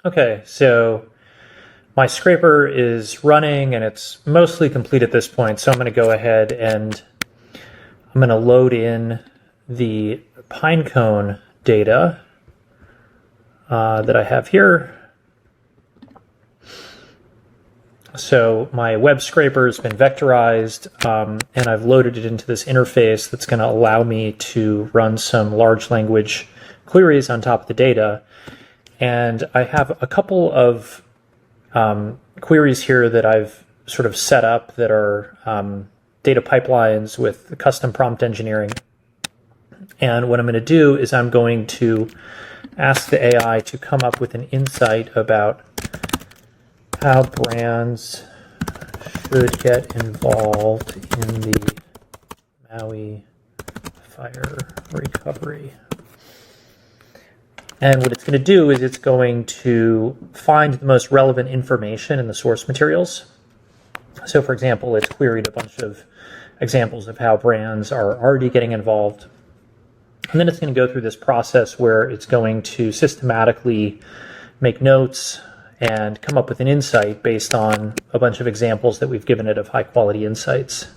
Okay, so my scraper is running and it's mostly complete at this point. So I'm going to go ahead and I'm going to load in the pinecone data that I have here. So my web scraper has been vectorized, and I've loaded it into this interface that's going to allow me to run some large language queries on top of the data. And I have a couple of queries here that I've sort of set up that are data pipelines with custom prompt engineering. And what I'm going to do is I'm going to ask the AI to come up with an insight about how brands should get involved in the Maui fire recovery. And what it's going to do is it's going to find the most relevant information in the source materials. So for example, it's queried a bunch of examples of how brands are already getting involved. And then it's going to go through this process where it's going to systematically make notes and come up with an insight based on a bunch of examples that we've given it of high quality insights.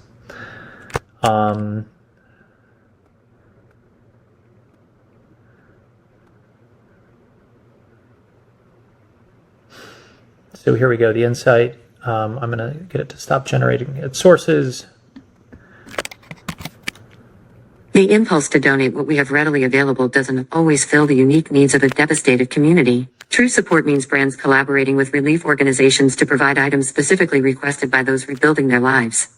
So here we go, the insight. I'm going to get it to stop generating its sources. The impulse to donate what we have readily available doesn't always fill the unique needs of a devastated community. True support means brands collaborating with relief organizations to provide items specifically requested by those rebuilding their lives.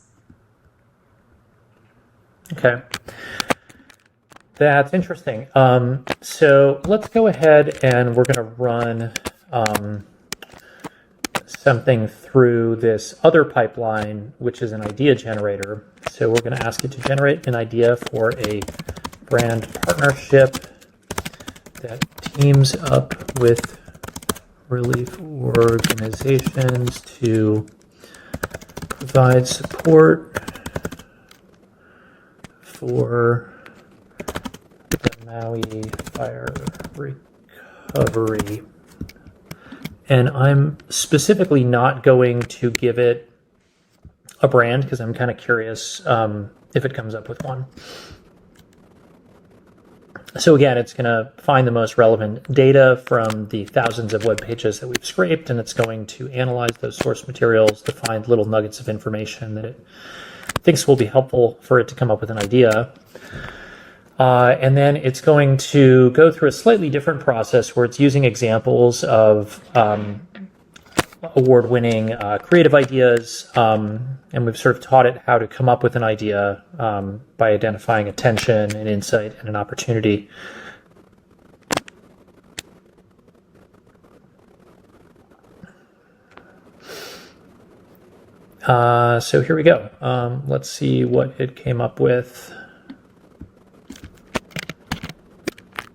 Okay. That's interesting. So let's go ahead and we're going to run something through this other pipeline, which is an idea generator. So we're going to ask it to generate an idea for a brand partnership that teams up with relief organizations to provide support for the Maui fire recovery. And I'm specifically not going to give it a brand because I'm kind of curious if it comes up with one. So again, it's going to find the most relevant data from the thousands of web pages that we've scraped, and it's going to analyze those source materials to find little nuggets of information that it thinks will be helpful for it to come up with an idea. And then it's going to go through a slightly different process where it's using examples of award-winning creative ideas, and we've sort of taught it how to come up with an idea by identifying a tension, an insight, and an opportunity. So here we go. Let's see what it came up with.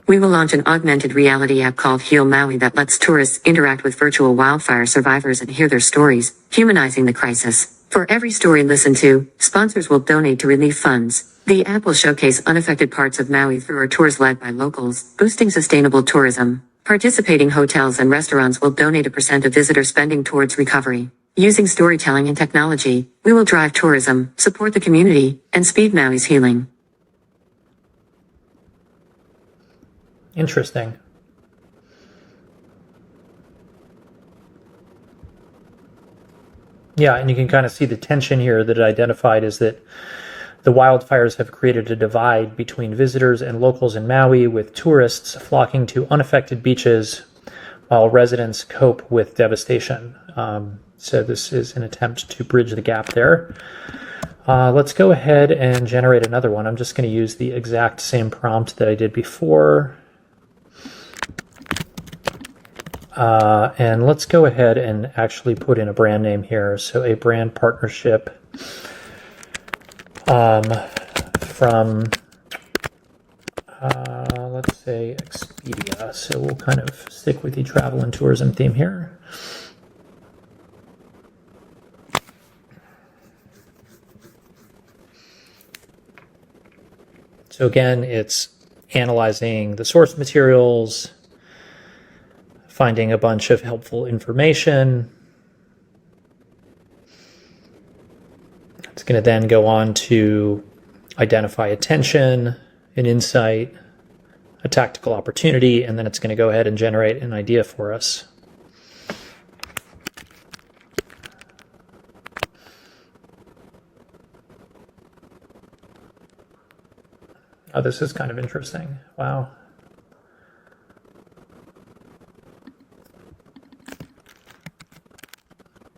We will launch an augmented reality app called Heal Maui that lets tourists interact with virtual wildfire survivors and hear their stories, humanizing the crisis. For every story listened to, sponsors will donate to relief funds. The app will showcase unaffected parts of Maui through our tours led by locals, boosting sustainable tourism. Participating hotels and restaurants will donate a % of visitor spending towards recovery. Using storytelling and technology, we will drive tourism, support the community, and speed Maui's healing. Interesting. Yeah, and you can kind of see the tension here that it identified is that the wildfires have created a divide between visitors and locals in Maui, with tourists flocking to unaffected beaches while residents cope with devastation. So this is an attempt to bridge the gap there. Let's go ahead and generate another one. I'm just going to use the exact same prompt that I did before. And let's go ahead and actually put in a brand name here. So a brand partnership from, let's say, Expedia. So we'll kind of stick with the travel and tourism theme here. So again, it's analyzing the source materials, finding a bunch of helpful information. It's going to then go on to identify attention, an insight, a tactical opportunity, and then it's going to go ahead and generate an idea for us. Oh, this is kind of interesting. Wow.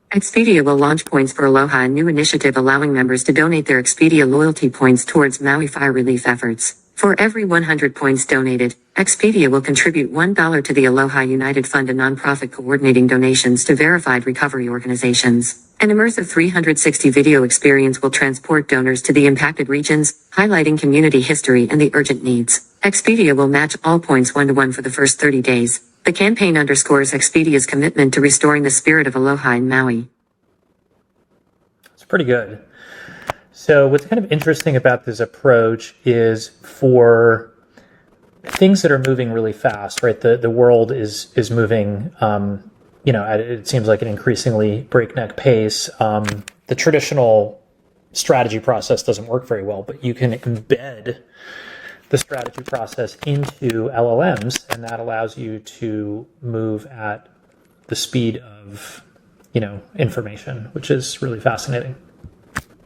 Expedia will launch points for Aloha, a new initiative allowing members to donate their Expedia loyalty points towards Maui fire relief efforts. For every 100 points donated, Expedia will contribute $1 to the Aloha United Fund, a nonprofit coordinating donations to verified recovery organizations. An immersive 360 video experience will transport donors to the impacted regions, highlighting community history and the urgent needs. Expedia will match all points 1-to-1 for the first 30 days. The campaign underscores Expedia's commitment to restoring the spirit of Aloha in Maui. It's pretty good. So what's kind of interesting about this approach is for things that are moving really fast, right? The world is moving, it seems like an increasingly breakneck pace. The traditional strategy process doesn't work very well, but you can embed the strategy process into LLMs, and that allows you to move at the speed of, information, which is really fascinating.